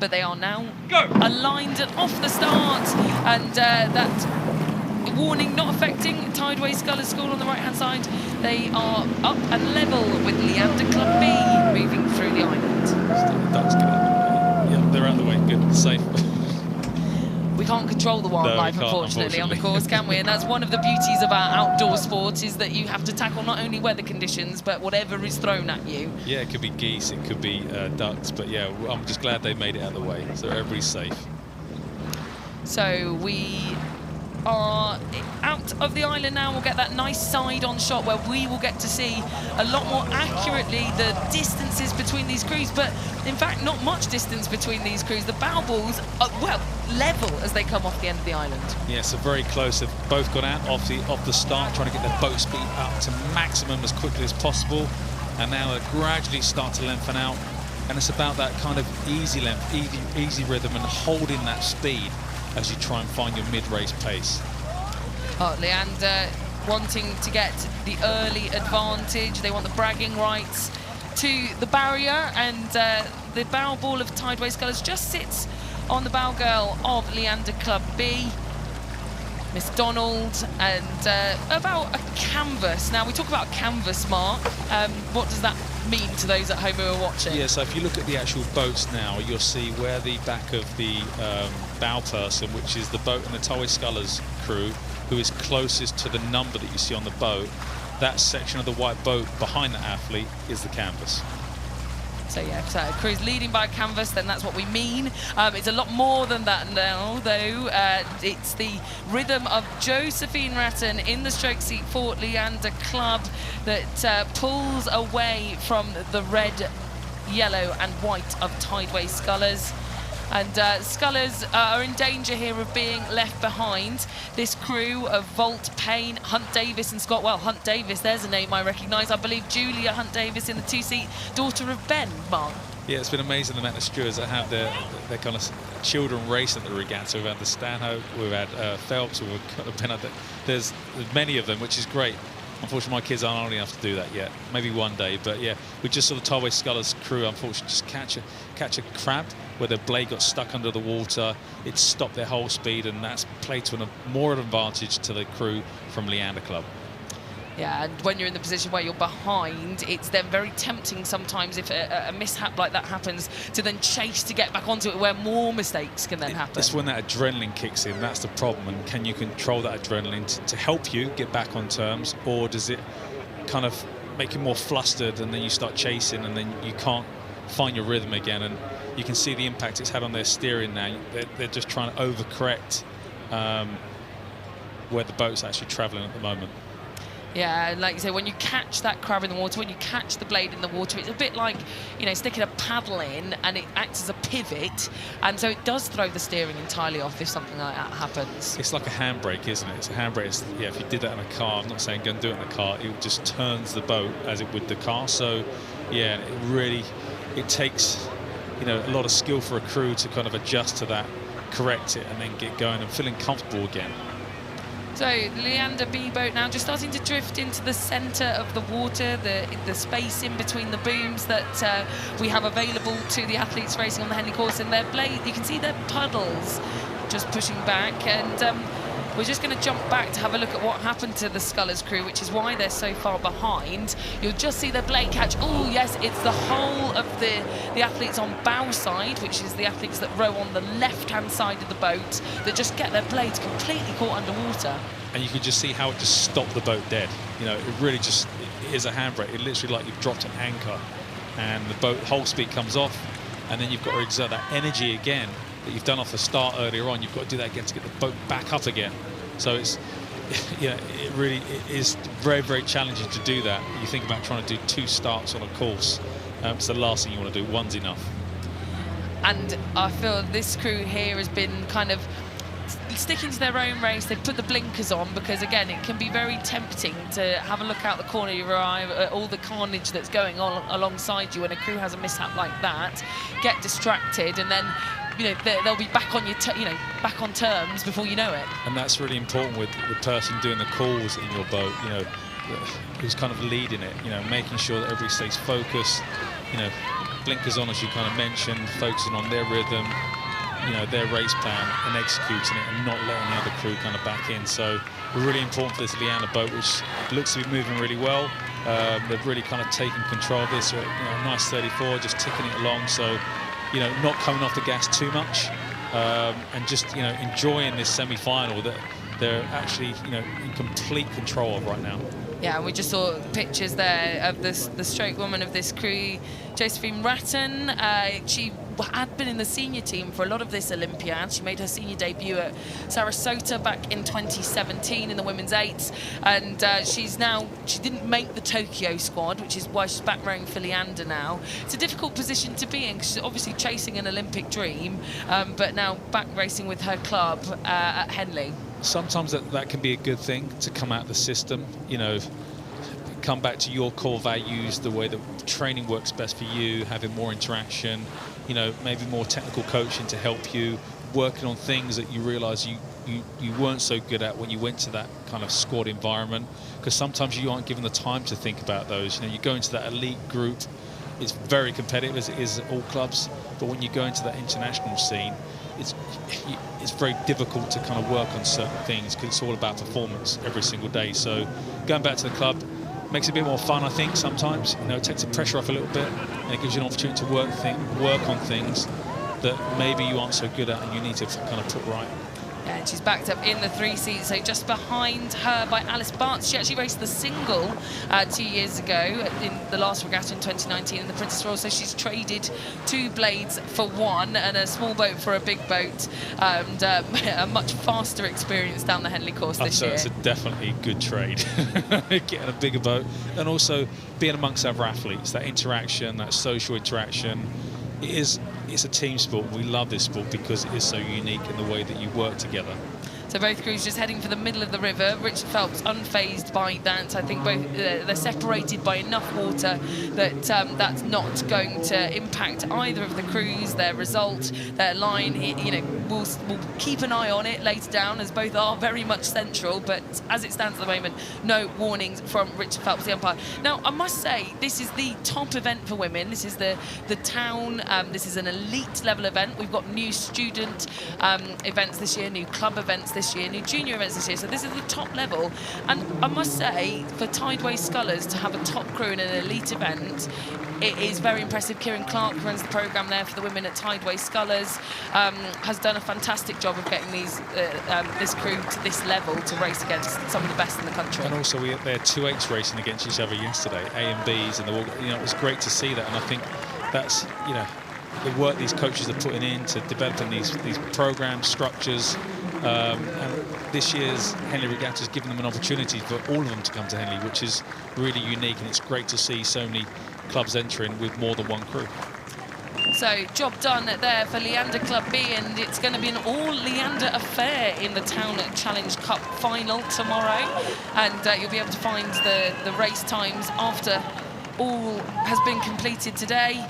but they are now aligned and off the start, and that warning not affecting Tideway Scullers School on the right-hand side. They are up and level with Leander Club B moving through the island. Yeah, they're out of the way. Good, safe. We can't control the wildlife, no, unfortunately, on the course, can we? And that's one of the beauties of our outdoor sport, is that you have to tackle not only weather conditions, but whatever is thrown at you. Yeah, it could be geese, it could be ducks, but yeah, I'm just glad they made it out of the way, so everybody's safe. So we are out of the island now. We'll get that nice side-on shot where we will get to see a lot more accurately the distances between these crews, but in fact not much distance between these crews. The bow balls are, well, level as they come off the end of the island. Yeah, so very close. They've both got out off the start, trying to get their boat speed up to maximum as quickly as possible, and now they gradually start to lengthen out, and it's about that kind of easy length, easy rhythm, and holding that speed as you try and find your mid-race pace. Oh, Leander wanting to get the early advantage. They want the bragging rights to the barrier, and the bow ball of Tideway Scullers just sits on the bow girl of Leander Club B, Miss Donald, and about a canvas. Now, we talk about canvas, Mark. What does that mean to those at home who are watching? Yeah, so if you look at the actual boats now, you'll see where the back of the bow person, which is the boat and the Tideway Scullers crew, who is closest to the number that you see on the boat, that section of the white boat behind the athlete is the canvas. So yeah, so crew's leading by canvas, then that's what we mean. It's a lot more than that now, though. It's the rhythm of Josephine Ratton in the stroke seat for Leander Club that pulls away from the red, yellow and white of Tideway Scullers. And Scullers are in danger here of being left behind. This crew of Volt, Payne, Hunt Davis and Scott, well, Hunt Davis, there's a name I recognise. I believe Julia Hunt Davis in the two-seat, daughter of Ben, Mark. Yeah, it's been amazing the amount of stewards that have their kind of children race at the regatta. We've had the Stanhope, we've had Phelps, we've got Ben. There's many of them, which is great. Unfortunately, my kids aren't old enough to do that yet. Maybe one day, but yeah, we just saw the Tideway Scullers crew, unfortunately, just catch a crab where their blade got stuck under the water. It stopped their whole speed, and that's played to more advantage to the crew from Leander Club. Yeah, and when you're in the position where you're behind, it's then very tempting sometimes, if a mishap like that happens, to then chase to get back onto it, where more mistakes can then happen. It's when that adrenaline kicks in, that's the problem. And can you control that adrenaline to help you get back on terms, or does it kind of make you more flustered, and then you start chasing, and then you can't find your rhythm again? And you can see the impact it's had on their steering now. They're just trying to overcorrect where the boat's actually travelling at the moment. Yeah, like you say, when you catch that crab in the water, when you catch the blade in the water, it's a bit like, you know, sticking a paddle in, and it acts as a pivot, and so it does throw the steering entirely off if something like that happens. It's like a handbrake, isn't it? It's a handbrake. Yeah, if you did that in a car, I'm not saying go and do it in a car, it just turns the boat as it would the car. So, yeah, it takes, you know, a lot of skill for a crew to kind of adjust to that, correct it, and then get going and feeling comfortable again. So the Leander B boat now just starting to drift into the centre of the water, the space in between the booms that we have available to the athletes racing on the Henley course, and their blade, you can see their puddles just pushing back, and we're just going to jump back to have a look at what happened to the Scullers crew, which is why they're so far behind. You'll just see their blade catch. Oh yes, it's the whole of the athletes on bow side, which is the athletes that row on the left-hand side of the boat, that just get their blades completely caught underwater. And you can just see how it just stopped the boat dead. You know, it really just is a handbrake. It literally like you've dropped an anchor, and the boat whole speed comes off, and then you've got to exert that energy again that you've done off the start earlier on. You've got to do that again to get the boat back up again. So it's, yeah, it is very, very challenging to do that. You think about trying to do 2 starts on a course. It's the last thing you want to do. One's enough. And I feel this crew here has been kind of sticking to their own race. They've put the blinkers on because, again, it can be very tempting to have a look out the corner of your eye at all the carnage that's going on alongside you when a crew has a mishap like that, get distracted, and then, you know, they'll be back on back on terms before you know it. And that's really important with the person doing the calls in your boat, you know, who's kind of leading it, you know, making sure that everybody stays focused, you know, blinkers on, as you kind of mentioned, focusing on their rhythm, you know, their race plan and executing it, and not letting the other crew kind of back in. So really important for this Leander boat, which looks to be moving really well. They've really kind of taken control of this. You know, nice 34, just ticking it along. So, you know, not coming off the gas too much, and just, you know, enjoying this semi-final that they're actually, you know, in complete control of right now. Yeah, and we just saw pictures there of the stroke woman of this crew, Josephine Ratton. She had been in the senior team for a lot of this Olympiad. She made her senior debut at Sarasota back in 2017 in the women's eights, and she didn't make the Tokyo squad, which is why she's back rowing for Leander now. It's a difficult position to be in because she's obviously chasing an Olympic dream, but now back racing with her club at Henley. Sometimes that can be a good thing, to come out of the system, you know, come back to your core values, the way that training works best for you, having more interaction, you know, maybe more technical coaching to help you, working on things that you realise you weren't so good at when you went to that kind of squad environment, because sometimes you aren't given the time to think about those. You know, you go into that elite group, it's very competitive, as it is at all clubs, but when you go into that international scene, it's very difficult to kind of work on certain things, because it's all about performance every single day. So going back to the club makes it a bit more fun, I think, sometimes. You know, it takes the pressure off a little bit, and it gives you an opportunity to work on things that maybe you aren't so good at and you need to kind of put right. Yeah, and she's backed up in the 3 seats, so just behind her by Alice Bartz. She actually raced the single 2 years ago in the last regatta in 2019 in the Princess Royal, so she's traded 2 blades for 1 and a small boat for a big boat, and a much faster experience down the Henley course this year. It's a definitely good trade, getting a bigger boat, and also being amongst other athletes, that interaction, that social interaction. It's a team sport. We love this sport because it is so unique in the way that you work together. So both crews just heading for the middle of the river. Richard Phelps unfazed by that. I think both they're separated by enough water that that's not going to impact either of the crews. Their result, their line, you know, we'll keep an eye on it later down, as both are very much central. But as it stands at the moment, no warnings from Richard Phelps, the umpire. Now, I must say, this is the top event for women. This is the town. This is an elite level event. We've got new student events this year, new club events this year, new junior events this year, so this is the top level. And I must say, for Tideway Scullers to have a top crew in an elite event, it is very impressive. Kieran Clark, who runs the programme there for the women at Tideway Scullers, has done a fantastic job of getting this crew to this level to race against some of the best in the country. And also, they had 2 8s racing against each other yesterday, A and Bs, and you know, it was great to see that. And I think that's, you know, the work these coaches are putting in to developing these programs, structures. And this year's Henley Regatta has given them an opportunity for all of them to come to Henley, which is really unique, and it's great to see so many clubs entering with more than 1 crew. So, job done there for Leander Club B, and it's going to be an all-Leander affair in the Town Challenge Cup final tomorrow. And you'll be able to find the race times after all has been completed today.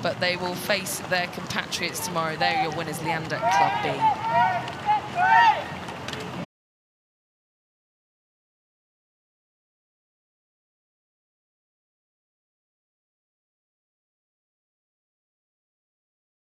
But they will face their compatriots tomorrow. There are your winners, Leander Club B.